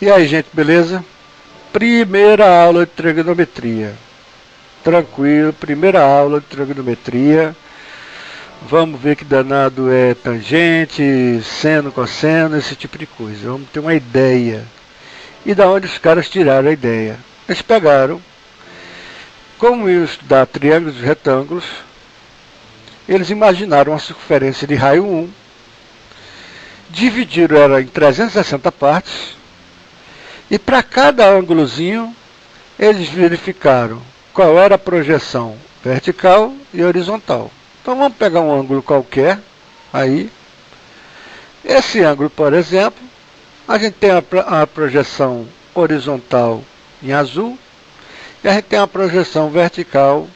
E aí, gente, beleza? Primeira aula de trigonometria. Tranquilo, primeira aula de trigonometria. Vamos ver que danado é tangente, seno, cosseno, esse tipo de coisa. Vamos ter uma ideia. E da onde os caras tiraram a ideia? Eles pegaram, como iam estudar triângulos e retângulos, eles imaginaram a circunferência de raio 1, dividiram ela em 360 partes, e para cada ângulozinho, eles verificaram qual era a projeção vertical e horizontal. Então vamos pegar um ângulo qualquer, aí. Esse ângulo, por exemplo, a gente tem a projeção horizontal em azul, e a gente tem a projeção vertical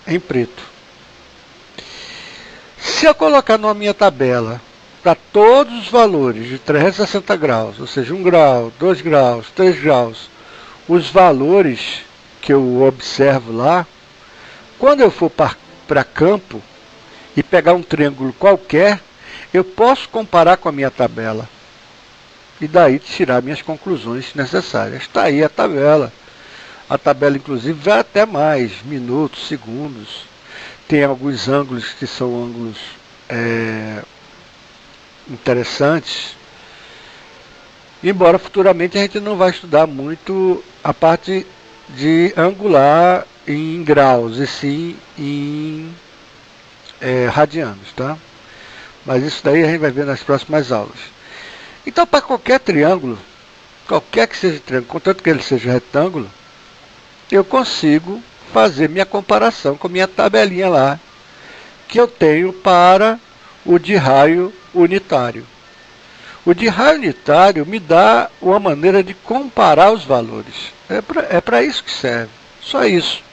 em preto. Se eu colocar na minha tabela para todos os valores de 360 graus, ou seja, 1 grau, 2 graus, 3 graus, os valores que eu observo lá, quando eu for para campo e pegar um triângulo qualquer, eu posso comparar com a minha tabela e daí tirar minhas conclusões necessárias. Está aí a tabela. A tabela, inclusive, vai até mais, minutos, segundos. Tem alguns ângulos que são ângulos interessantes, embora futuramente a gente não vai estudar muito a parte de angular em graus, e sim em radianos, tá? Mas isso daí a gente vai ver nas próximas aulas. Então, para qualquer triângulo, qualquer que seja triângulo, contanto que ele seja retângulo, eu consigo fazer minha comparação com a minha tabelinha lá, que eu tenho para o de raio unitário. O de raio unitário me dá uma maneira de comparar os valores. É para isso que serve, só isso.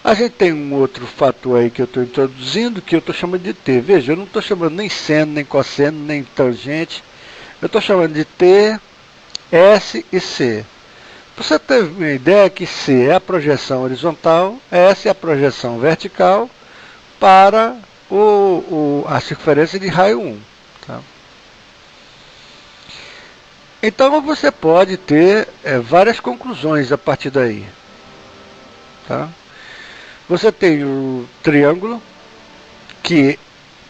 A gente tem um outro fator aí que eu estou introduzindo, que eu estou chamando de t. Veja, eu não estou chamando nem seno, nem cosseno, nem tangente. Eu estou chamando de t, s e c. Você teve uma ideia que C é a projeção horizontal, S é a projeção vertical para a circunferência de raio 1. Tá? Então você pode ter várias conclusões a partir daí. Tá? Você tem o triângulo, que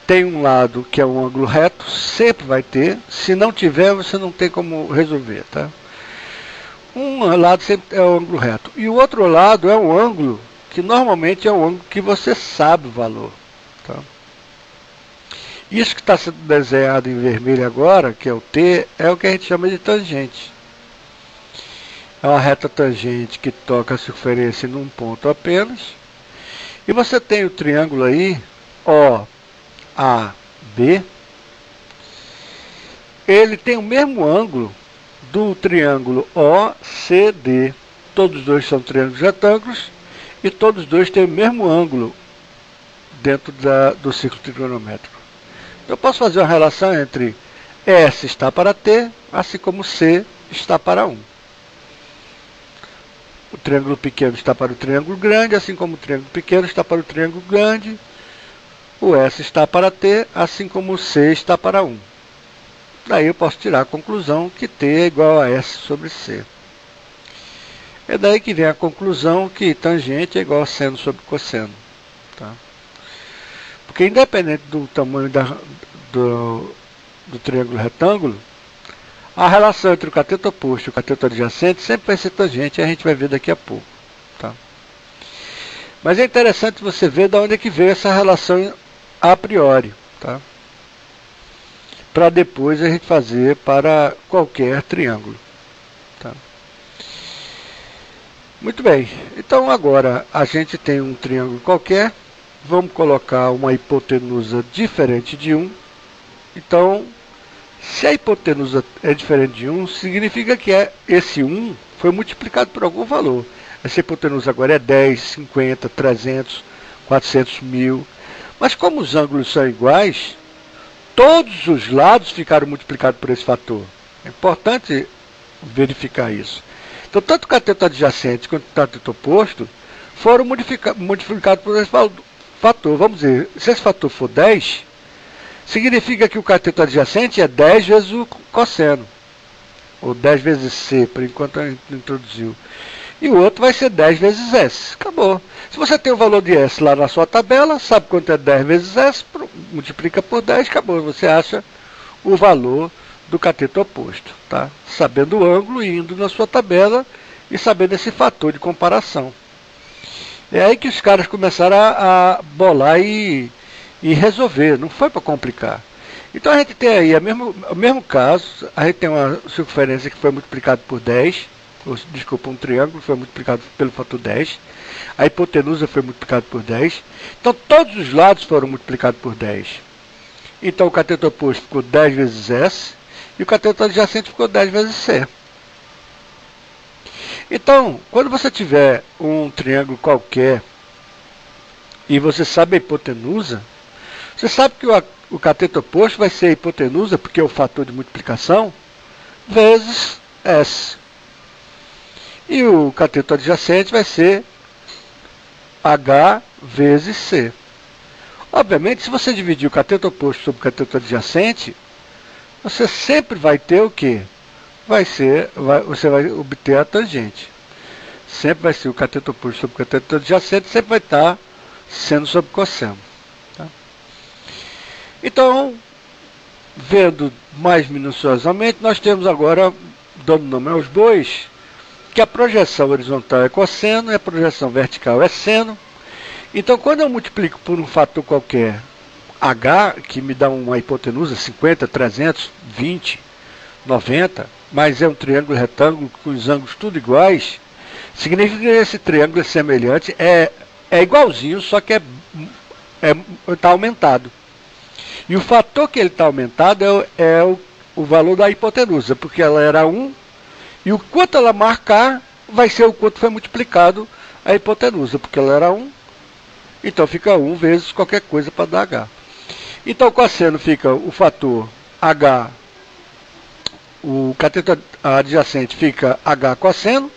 tem um lado que é um ângulo reto, sempre vai ter. Se não tiver, você não tem como resolver. Tá? Um lado sempre é o ângulo reto. E o outro lado é um ângulo que normalmente é um ângulo que você sabe o valor. Tá? Isso que está sendo desenhado em vermelho agora, que é o T, é o que a gente chama de tangente. É uma reta tangente que toca a circunferência num ponto apenas. E você tem o triângulo aí, OAB. Ele tem o mesmo ângulo do triângulo OCD. Todos os dois são triângulos retângulos e todos os dois têm o mesmo ângulo dentro do círculo trigonométrico. Então eu posso fazer uma relação entre S está para T, assim como C está para 1. O triângulo pequeno está para o triângulo grande, assim como o triângulo pequeno está para o triângulo grande. O S está para T, assim como o C está para 1. Daí eu posso tirar a conclusão que T é igual a S sobre C. É daí que vem a conclusão que tangente é igual a seno sobre cosseno. Tá? Porque independente do tamanho do triângulo retângulo, a relação entre o cateto oposto e o cateto adjacente sempre vai ser tangente, e a gente vai ver daqui a pouco. Tá? Mas é interessante você ver de onde é que veio essa relação a priori. Tá? Para depois a gente fazer para qualquer triângulo. Tá? Muito bem, então agora a gente tem um triângulo qualquer, vamos colocar uma hipotenusa diferente de 1. Então, se a hipotenusa é diferente de 1, significa que esse 1 foi multiplicado por algum valor. Essa hipotenusa agora é 10, 50, 300, 400, 1000. Mas como os ângulos são iguais, todos os lados ficaram multiplicados por esse fator. É importante verificar isso. Então, tanto o cateto adjacente quanto o cateto oposto foram modificados por esse fator. Vamos dizer, se esse fator for 10, significa que o cateto adjacente é 10 vezes o cosseno. ou 10 vezes C, por enquanto a gente não introduziu. E o outro vai ser 10 vezes S. Acabou. Se você tem o valor de S lá na sua tabela, sabe quanto é 10 vezes S, multiplica por 10, acabou. Você acha o valor do cateto oposto, tá? Sabendo o ângulo, indo na sua tabela e sabendo esse fator de comparação. É aí que os caras começaram a bolar e resolver, não foi para complicar. Então a gente tem aí o mesmo caso, a gente tem uma circunferência que foi multiplicada por 10, desculpa, um triângulo foi multiplicado pelo fator 10, a hipotenusa foi multiplicada por 10, então todos os lados foram multiplicados por 10. Então o cateto oposto ficou 10 vezes S, e o cateto adjacente ficou 10 vezes C. Então, quando você tiver um triângulo qualquer, e você sabe a hipotenusa, você sabe que o cateto oposto vai ser a hipotenusa, porque é o fator de multiplicação, vezes S. E o cateto adjacente vai ser H vezes C. Obviamente, se você dividir o cateto oposto sobre o cateto adjacente, você sempre vai ter o quê? Você vai obter a tangente. Sempre vai ser o cateto oposto sobre o cateto adjacente, sempre vai estar seno sobre cosseno. Tá? Então, vendo mais minuciosamente, nós temos agora, dando nome aos bois, que a projeção horizontal é cosseno e a projeção vertical é seno. Então, quando eu multiplico por um fator qualquer, H, que me dá uma hipotenusa, 50, 300, 20, 90, mas é um triângulo retângulo com os ângulos tudo iguais, significa que esse triângulo é semelhante, é igualzinho, só que está aumentado. E o fator que ele está aumentado é o valor da hipotenusa, porque ela era 1, e o quanto ela marcar vai ser o quanto foi multiplicado a hipotenusa, porque ela era 1, então fica 1 vezes qualquer coisa para dar H. Então, cosseno fica o fator H, o cateto adjacente fica H cosseno,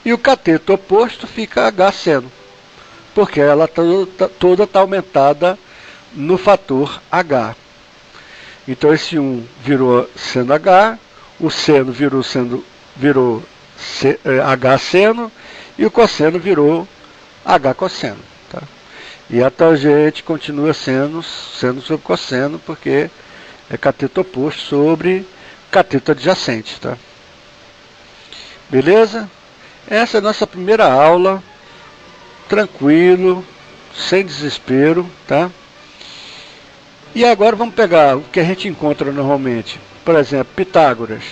e o cateto oposto fica H seno, porque ela toda está aumentada no fator H. Então, esse 1 virou seno H, o seno virou H seno, e o cosseno virou H cosseno. Tá? E a tangente continua sendo seno sobre cosseno, porque é cateto oposto sobre cateto adjacente. Tá? Beleza? Essa é a nossa primeira aula, tranquilo, sem desespero. Tá? E agora vamos pegar o que a gente encontra normalmente. Por exemplo, Pitágoras.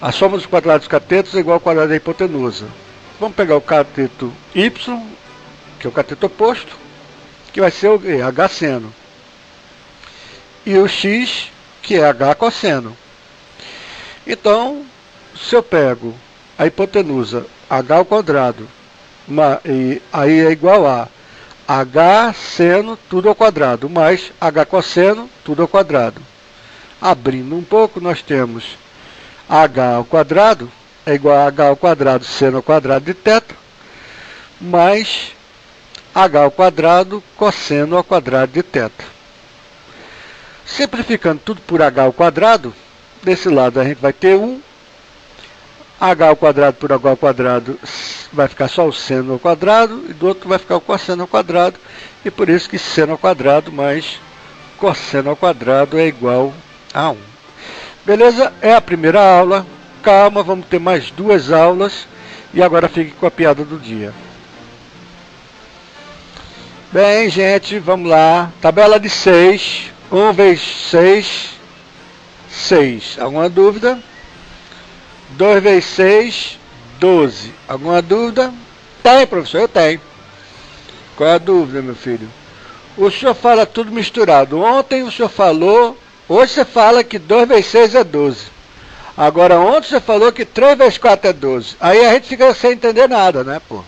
A soma dos quadrados dos catetos é igual ao quadrado da hipotenusa. Vamos pegar o cateto Y, que é o cateto oposto, que vai ser o H seno. E o X, que é H cosseno. Então, se eu pego a hipotenusa H ao quadrado, e aí é igual a H seno tudo ao quadrado, mais H cosseno tudo ao quadrado. Abrindo um pouco, nós temos H ao quadrado é igual a H ao quadrado seno ao quadrado de θ, mais H ao quadrado cosseno ao quadrado de θ. Simplificando tudo por H ao quadrado, desse lado a gente vai ter 1, H ao quadrado por H ao quadrado vai ficar só o seno ao quadrado, e do outro vai ficar o cosseno ao quadrado, e por isso que seno ao quadrado mais cosseno ao quadrado é igual a 1. Beleza? É a primeira aula. Calma, vamos ter mais 2 aulas, e agora fique com a piada do dia. Bem, gente, vamos lá. Tabela de 6. 1 vezes 6, 6. Alguma dúvida? 2 vezes 6, 12. Alguma dúvida? Tem, professor? Eu tenho. Qual é a dúvida, meu filho? O senhor fala tudo misturado. Ontem o senhor falou, hoje você fala que 2 vezes 6 é 12. Agora ontem você falou que 3 vezes 4 é 12. Aí a gente fica sem entender nada, né, pô?